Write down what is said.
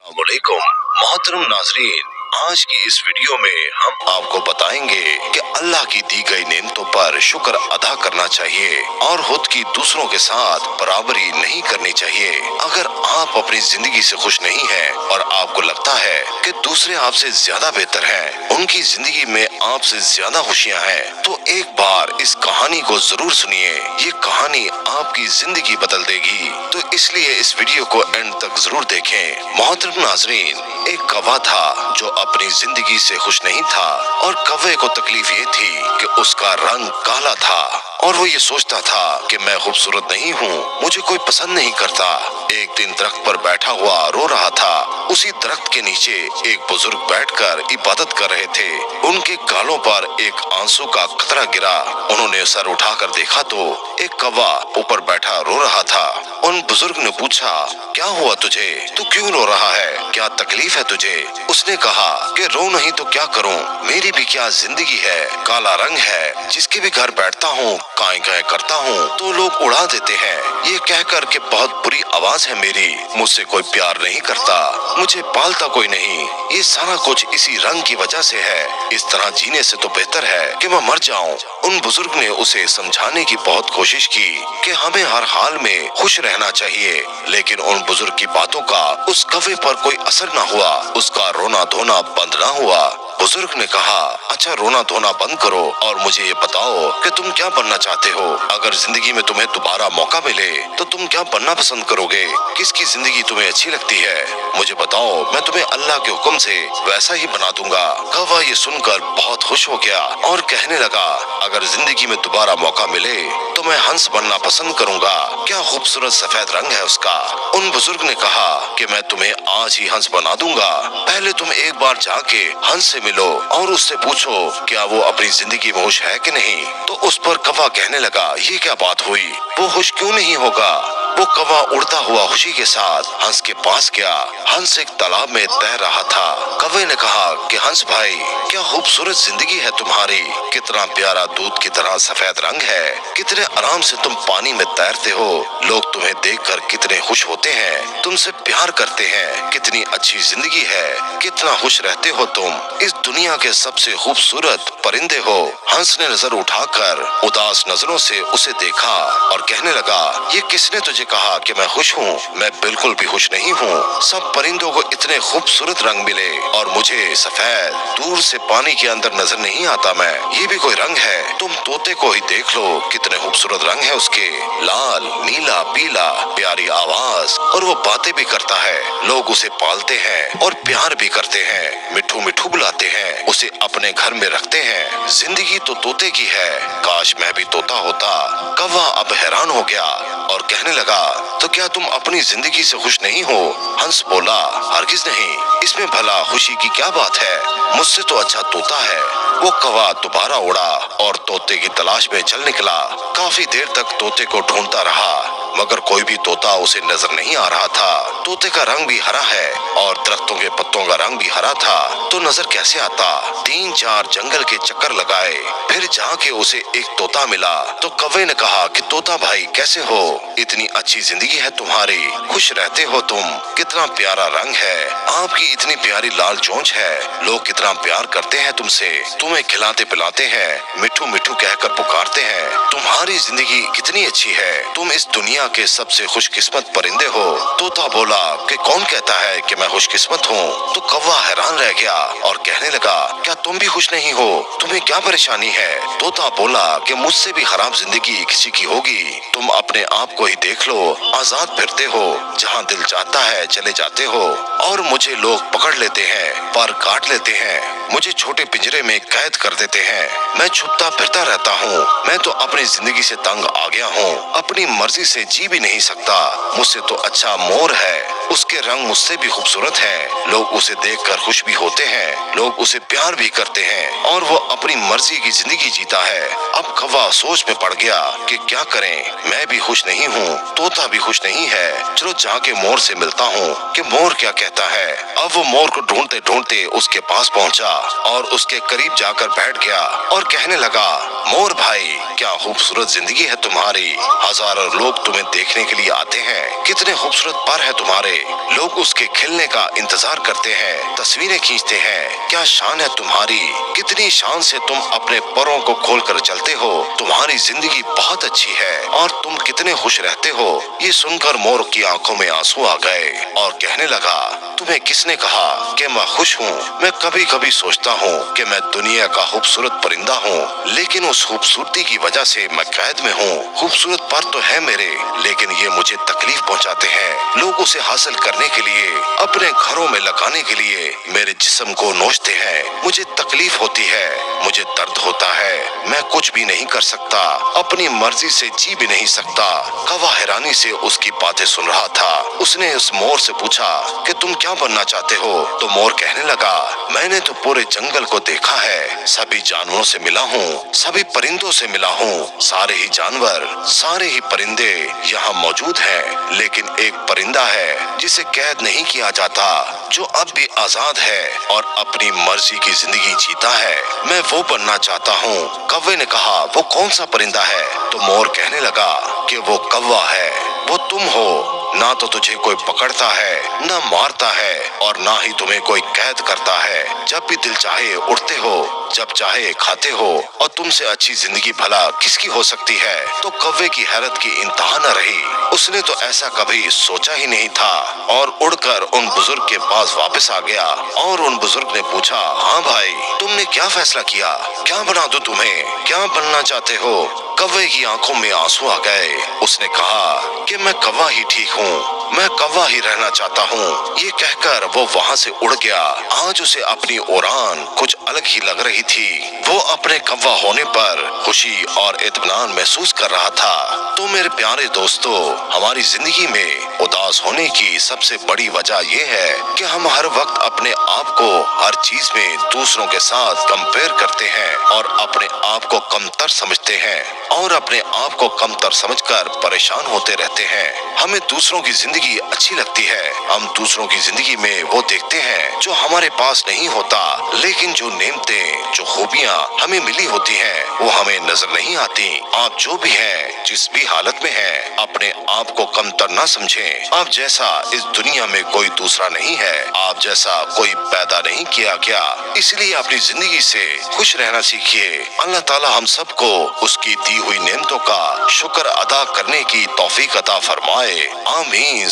अस्सलामुअलैकुम मोहतरम नाजरीन, आज की इस वीडियो में हम आपको बताएंगे कि अल्लाह की दी गई नेमतों पर शुक्र अदा करना चाहिए और खुद की दूसरों के साथ बराबरी नहीं करनी चाहिए। अगर आप अपनी जिंदगी से खुश नहीं हैं और आपको लगता है कि दूसरे आपसे ज्यादा बेहतर हैं, उनकी जिंदगी में आपसे ज्यादा खुशियां हैं, तो एक बार इस कहानी को जरूर सुनिए। ये कहानी आपकी जिंदगी बदल देगी, तो इसलिए इस वीडियो को एंड तक जरूर देखें। मोहतरम नाजरीन, एक कौवा था जो अपनी जिंदगी से खुश नहीं था और कौवे को तकलीफ ये थी कि उसका रंग काला था और वो ये सोचता था कि मैं खूबसूरत नहीं हूँ, मुझे कोई पसंद नहीं करता। एक दिन दरख्त पर बैठा हुआ रो रहा था। उसी दरख्त के नीचे एक बुजुर्ग बैठकर इबादत कर रहे थे। उनके गालों पर एक आंसू का कतरा गिरा। उन्होंने सर उठाकर देखा तो एक कौवा ऊपर बैठा रो रहा था। उन बुजुर्ग ने पूछा, क्या हुआ तुझे? तू क्यों रो रहा है? क्या तकलीफ है तुझे? उसने कहा कि रो नहीं तो क्या करूं, मेरी भी क्या जिंदगी है, काला रंग है, जिसके भी घर बैठता हूँ काएं काएं करता हूँ तो लोग उड़ा देते हैं। ये कहकर के बहुत बुरी आवाज है मेरी, मुझसे कोई प्यार नहीं करता, मुझे पालता कोई नहीं, ये सारा कुछ इसी रंग की वजह से है। इस तरह जीने से तो बेहतर है कि मैं मर जाऊं। उन बुजुर्ग ने उसे समझाने की बहुत कोशिश की कि हमें हर हाल में खुश रहना चाहिए, लेकिन उन बुजुर्ग की बातों का उस कौवे पर कोई असर न हुआ। उसका रोना धोना बंद न हुआ। बुजुर्ग ने कहा, अच्छा रोना धोना बंद करो और मुझे ये बताओ कि तुम क्या बनना चाहते हो? अगर जिंदगी में तुम्हें दोबारा मौका मिले तो तुम क्या बनना पसंद करोगे? किसकी जिंदगी तुम्हें अच्छी लगती है? मुझे बताओ, मैं तुम्हें अल्लाह के हुक्म से वैसा ही बना दूंगा। कौवा ये सुनकर बहुत खुश हो गया और कहने लगा, अगर जिंदगी में दोबारा मौका मिले तो मैं हंस बनना पसंद करूंगा। क्या खूबसूरत सफेद रंग है उसका। उन बुजुर्ग ने कहा कि मैं तुम्हें आज ही हंस बना दूंगा, पहले तुम एक बार जाके हंस से मिलो और उससे पूछो क्या वो अपनी जिंदगी में खुश है कि नहीं। तो उस पर कौवा कहने लगा, ये क्या बात हुई, वो खुश क्यों नहीं होगा? वो कौवा उड़ता हुआ खुशी के साथ हंस के पास गया। हंस एक तालाब में तैर रहा था। कौवे ने कहा कि हंस भाई, क्या खूबसूरत जिंदगी है तुम्हारी, कितना प्यारा दूध की तरह सफेद रंग है, कितने आराम से तुम पानी में तैरते हो, लोग तुम्हें देखकर कितने खुश होते हैं, तुमसे प्यार करते हैं, कितनी अच्छी जिंदगी है, कितना खुश रहते हो तुम, इस दुनिया के सबसे खूबसूरत परिंदे हो। हंस ने नजर उठाकर उदास नजरों से उसे देखा और कहने लगा, ये किसने तुझे कहा कि मैं खुश हूँ? मैं बिल्कुल भी खुश नहीं हूँ। सब परिंदों को इतने खूबसूरत रंग मिले और मुझे सफेद दूर से पानी के अंदर नजर नहीं आता। मैं ये भी कोई रंग है? तुम तोते को ही देख लो, कितने खूबसूरत रंग है उसके, लाल नीला पीला, प्यारी आवाज और वो बातें भी करता है। लोग उसे पालते हैं और प्यार भी करते हैं, मिठू मिठू बुलाते हैं, उसे अपने घर में रखते हैं। जिंदगी तो तोते की है, काश मैं भी तोता होता। कौवा अब हैरान हो गया और कहने लगा, तो क्या तुम अपनी जिंदगी से खुश नहीं हो? हंस बोला, हरगिज नहीं, इसमें भला खुशी की क्या बात है, मुझसे तो अच्छा तोता है। वो कौवा दोबारा उड़ा और तोते की तलाश में चल निकला। काफी देर तक तोते को ढूंढता रहा मगर कोई भी तोता उसे नजर नहीं आ रहा था। तोते का रंग भी हरा है और दरख्तों के पत्तों का रंग भी हरा था, तो नजर कैसे आता? 3-4 जंगल के चक्कर लगाए, फिर जाके उसे एक तोता मिला। तो कौवे ने कहा कि तोता भाई कैसे हो, इतनी अच्छी जिंदगी है तुम्हारी, खुश रहते हो तुम, कितना प्यारा रंग है, आपकी इतनी प्यारी लाल चोंच है, लोग कितना प्यार करते हैं तुमसे, तुम्हें खिलाते पिलाते हैं, मिठू मिठू कहकर पुकारते हैं, तुम्हारी जिंदगी कितनी अच्छी है, तुम इस दुनिया के सबसे खुशकिस्मत परिंदे हो। तोता बोला कि कौन कहता है कि मैं खुशकिस्मत हूँ? तो कौवा हैरान रह गया और कहने लगा, क्या तुम भी खुश नहीं हो? तुम्हें क्या परेशानी है? तोता बोला कि मुझसे भी खराब जिंदगी किसी की होगी, तुम अपने आप को ही देख लो, आजाद फिरते हो, जहाँ दिल चाहता है चले जाते हो और मुझे लोग पकड़ लेते हैं, पर काट लेते हैं, मुझे छोटे पिंजरे में कैद कर देते हैं, मैं छुपता फिरता रहता हूँ, मैं तो अपनी जिंदगी से तंग आ गया हूँ, अपनी मर्जी से जी भी नहीं सकता, मुझसे तो अच्छा मोर है, उसके रंग मुझसे भी खूबसूरत हैं, लोग उसे देखकर खुश भी होते हैं, लोग उसे प्यार भी करते हैं और वो अपनी मर्जी की जिंदगी जीता है। अब कौवा सोच में पड़ गया कि क्या करें, मैं भी खुश नहीं हूँ, तोता भी खुश नहीं है, चलो जाके मोर से मिलता हूँ कि मोर क्या कहता है। अब वो मोर को ढूंढते ढूंढते उसके पास पहुँचा और उसके करीब जाकर बैठ गया और कहने लगा, मोर भाई क्या खूबसूरत जिंदगी है तुम्हारी, हजारों लोग तुम्हें देखने के लिए आते हैं। कितने खूबसूरत पर है तुम्हारे, लोग उसके खिलने का इंतजार करते हैं, तस्वीरें खींचते हैं। क्या शान है तुम्हारी, कितनी शान से तुम अपने परों को खोलकर चलते हो। तुम्हारी जिंदगी बहुत अच्छी है और तुम कितने खुश रहते हो। ये सुनकर मोर की आंखों में आंसू आ गए और कहने लगा, तुम्हें किसने कहा कि मैं खुश हूँ? मैं कभी कभी सोचता हूँ कि मैं दुनिया का खूबसूरत परिंदा हूँ, लेकिन उस खूबसूरती की वजह से मैं कैद में हूँ। खूबसूरत पर तो है मेरे, लेकिन ये मुझे तकलीफ पहुँचाते हैं। लोग उसे हासिल करने के लिए, अपने घरों में लगाने के लिए मेरे जिस्म को नोचते हैं। मुझे तकलीफ होती है, मुझे दर्द होता है। मैं कुछ भी नहीं कर सकता, अपनी मर्जी से जी भी नहीं सकता। कौवा हैरानी से उसकी बातें सुन रहा था। उसने उस मोर से पूछा कि तुम क्या बनना चाहते हो? तो मोर कहने लगा, मैंने तो पूरे जंगल को देखा है, सभी जानवरों से मिला हूँ, सभी परिंदों से मिला हूँ। सारे ही जानवर, सारे ही परिंदे यहाँ मौजूद हैं, लेकिन एक परिंदा है जिसे कैद नहीं किया जाता, जो अब भी आजाद है और अपनी मर्जी की जिंदगी जीता है। मैं वो बनना चाहता हूँ। कौवे ने कहा, वो कौन सा परिंदा है? तो मोर कहने लगा कि वो कौवा है, वो तुम हो। ना तो तुझे कोई पकड़ता है, ना मारता है, और ना ही तुम्हें कोई कैद करता है। जब भी दिल चाहे उड़ते हो, जब चाहे खाते हो, और तुमसे अच्छी जिंदगी भला किसकी हो सकती है? तो कौवे की हैरत की इंतहा न रही। उसने तो ऐसा कभी सोचा ही नहीं था और उड़कर उन बुजुर्ग के पास वापस आ गया और उन बुजुर्ग ने पूछा, हाँ भाई, तुमने क्या फैसला किया? क्या बना दूं तुम्हें? क्या बनना चाहते हो? कौवे की आंखों में आंसू आ गए। उसने कहा कि मैं कौवा ही ठीक हूँ, मैं कौवा ही रहना चाहता हूँ। ये कहकर वो वहाँ से उड़ गया। आज उसे अपनी उड़ान कुछ अलग ही लग रही थी। वो अपने कौवा होने पर खुशी और इत्मीनान महसूस कर रहा था। तो मेरे प्यारे दोस्तों, हमारी जिंदगी में उदास होने की सबसे बड़ी वजह ये है कि हम हर वक्त अपने आप को हर चीज में दूसरों के साथ कंपेयर करते हैं और अपने आप को कमतर समझते हैं और अपने आप को कमतर समझकर परेशान होते रहते हैं। हमें दूसरों की जिंदगी अच्छी लगती है। हम दूसरों की जिंदगी में वो देखते हैं जो हमारे पास नहीं होता, लेकिन जो नेमतें, जो खूबियाँ हमें मिली होती हैं, वो हमें नजर नहीं आती। आप जो भी हैं, जिस भी हालत में हैं, अपने आप को कमतर ना समझें। आप जैसा इस दुनिया में कोई दूसरा नहीं है, आप जैसा कोई पैदा नहीं किया गया। इसलिए अपनी जिंदगी से खुश रहना सीखिए। अल्लाह ताला हम सबको उसकी दी हुई नेमतों का शुक्र अदा करने की तौफीक अता फरमाए। आमीन।